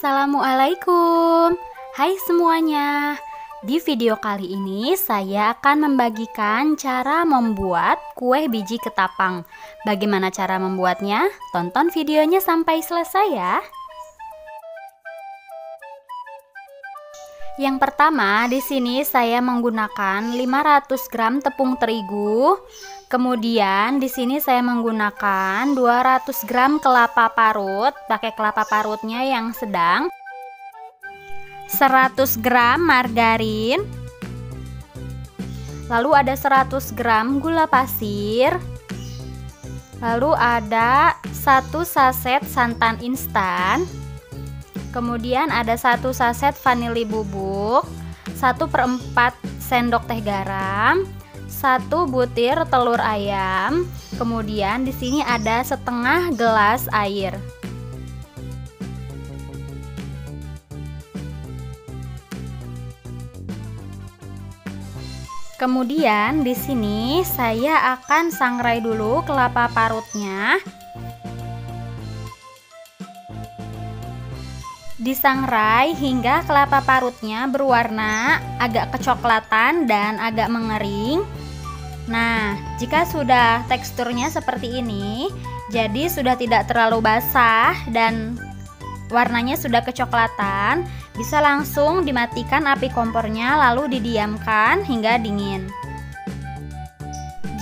Assalamualaikum. Hai semuanya. Di video kali ini saya akan membagikan cara membuat kue biji ketapang. Bagaimana cara membuatnya? Tonton videonya sampai selesai ya. Yang pertama, di sini saya menggunakan 500 gram tepung terigu. Kemudian di sini saya menggunakan 200 gram kelapa parut, pakai kelapa parutnya yang sedang. 100 gram margarin. Lalu ada 100 gram gula pasir. Lalu ada 1 saset santan instan. Kemudian ada 1 saset vanili bubuk, 1/4 sendok teh garam, 1 butir telur ayam. Kemudian di sini ada setengah gelas air. Kemudian di sini saya akan sangrai dulu kelapa parutnya. Disangrai hingga kelapa parutnya berwarna agak kecoklatan dan agak mengering. Nah, jika sudah teksturnya seperti ini, jadi sudah tidak terlalu basah dan warnanya sudah kecoklatan, bisa langsung dimatikan api kompornya lalu didiamkan hingga dingin.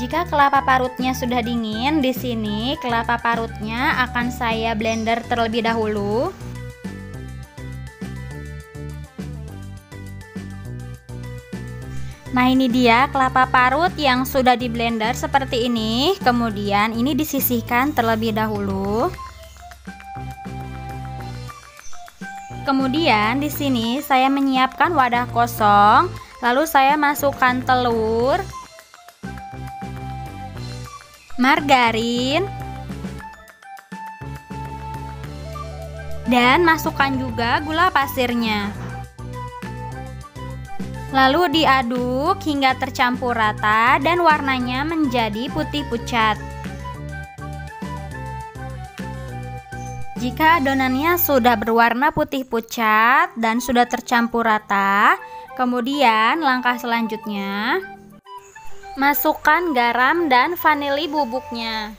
Jika kelapa parutnya sudah dingin, di sini kelapa parutnya akan saya blender terlebih dahulu. Nah, ini dia kelapa parut yang sudah di blender seperti ini. Kemudian ini disisihkan terlebih dahulu. Kemudian di sini saya menyiapkan wadah kosong, lalu saya masukkan telur, margarin, dan masukkan juga gula pasirnya. Lalu diaduk hingga tercampur rata dan warnanya menjadi putih pucat. Jika adonannya sudah berwarna putih pucat dan sudah tercampur rata, kemudian langkah selanjutnya, masukkan garam dan vanili bubuknya.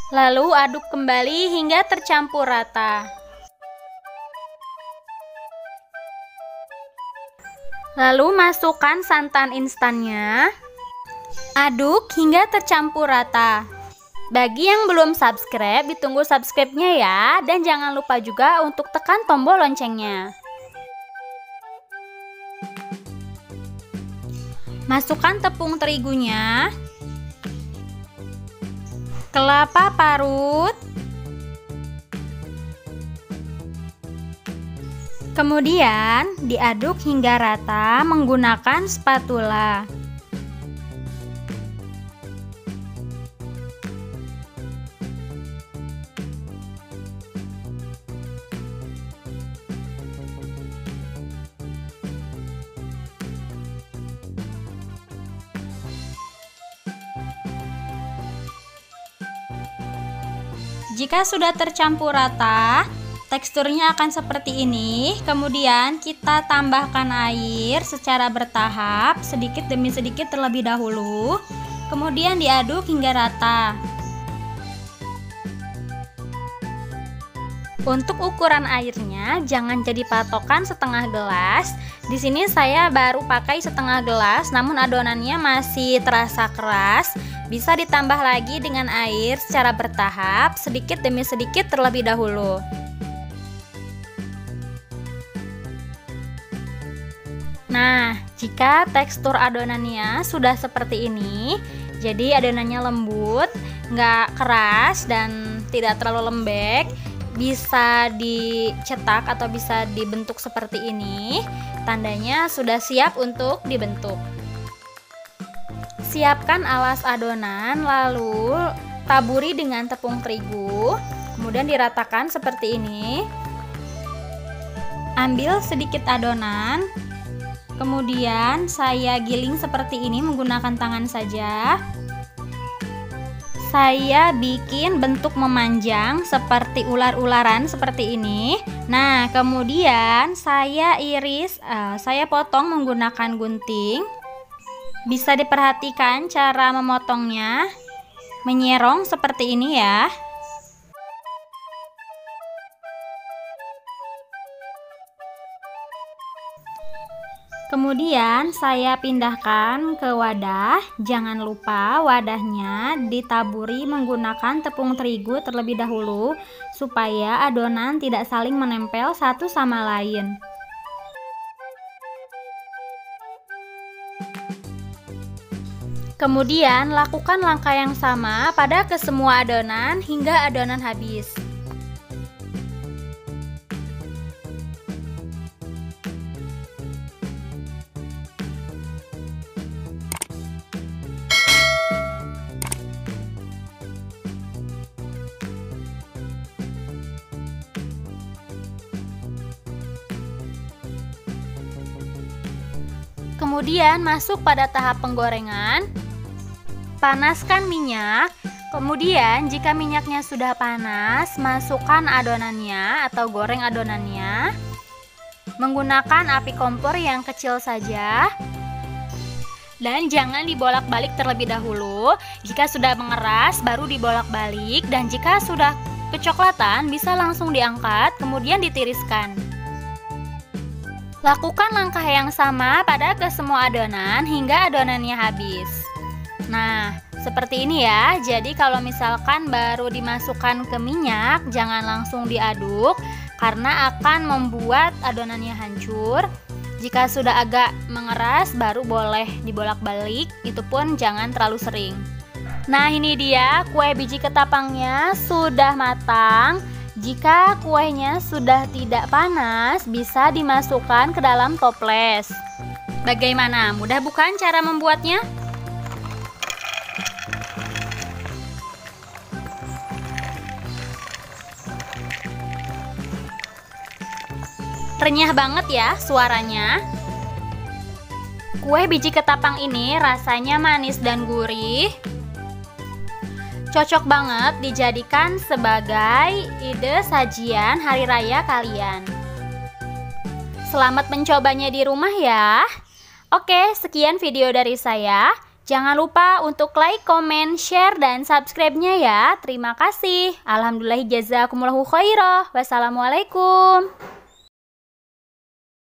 Lalu aduk kembali hingga tercampur rata. Lalu masukkan santan instannya. Aduk hingga tercampur rata. Bagi yang belum subscribe, ditunggu subscribe-nya ya. Dan jangan lupa juga untuk tekan tombol loncengnya. Masukkan tepung terigunya, kelapa parut, kemudian diaduk hingga rata menggunakan spatula. Jika sudah tercampur rata, teksturnya akan seperti ini. Kemudian kita tambahkan air secara bertahap, sedikit demi sedikit terlebih dahulu. Kemudian diaduk hingga rata. Untuk ukuran airnya jangan jadi patokan setengah gelas. Di sini saya baru pakai setengah gelas, namun adonannya masih terasa keras. Bisa ditambah lagi dengan air secara bertahap, sedikit demi sedikit terlebih dahulu. Nah, jika tekstur adonannya sudah seperti ini, jadi adonannya lembut, nggak keras dan tidak terlalu lembek, bisa dicetak atau bisa dibentuk seperti ini, tandanya sudah siap untuk dibentuk. Siapkan alas adonan, lalu taburi dengan tepung terigu, kemudian diratakan seperti ini. Ambil sedikit adonan, kemudian saya giling seperti ini menggunakan tangan saja. saya bikin bentuk memanjang seperti ular-ularan seperti ini. Nah, kemudian saya iris, saya potong menggunakan gunting. Bisa diperhatikan cara memotongnya, menyerong seperti ini ya. Kemudian saya pindahkan ke wadah. Jangan lupa wadahnya ditaburi menggunakan tepung terigu terlebih dahulu supaya adonan tidak saling menempel satu sama lain. Kemudian lakukan langkah yang sama pada kesemua adonan hingga adonan habis. Kemudian masuk pada tahap penggorengan. Panaskan minyak. Kemudian jika minyaknya sudah panas, masukkan adonannya atau goreng adonannya. Menggunakan api kompor yang kecil saja. Dan jangan dibolak-balik terlebih dahulu. Jika sudah mengeras baru dibolak-balik, dan jika sudah kecoklatan bisa langsung diangkat kemudian ditiriskan. Lakukan langkah yang sama pada kesemua adonan hingga adonannya habis. Nah, seperti ini ya. Jadi kalau misalkan baru dimasukkan ke minyak, jangan langsung diaduk karena akan membuat adonannya hancur. Jika sudah agak mengeras baru boleh dibolak-balik, itu pun jangan terlalu sering. Nah, ini dia kue biji ketapangnya sudah matang. Jika kuenya sudah tidak panas, bisa dimasukkan ke dalam toples. Bagaimana? Mudah bukan cara membuatnya? Renyah banget ya suaranya. Kue biji ketapang ini rasanya manis dan gurih. Cocok banget dijadikan sebagai ide sajian hari raya kalian. Selamat mencobanya di rumah ya. Oke, sekian video dari saya. Jangan lupa untuk like, comment, share, dan subscribe-nya ya. Terima kasih. Alhamdulillah jazakumullahu khairah. Wassalamualaikum.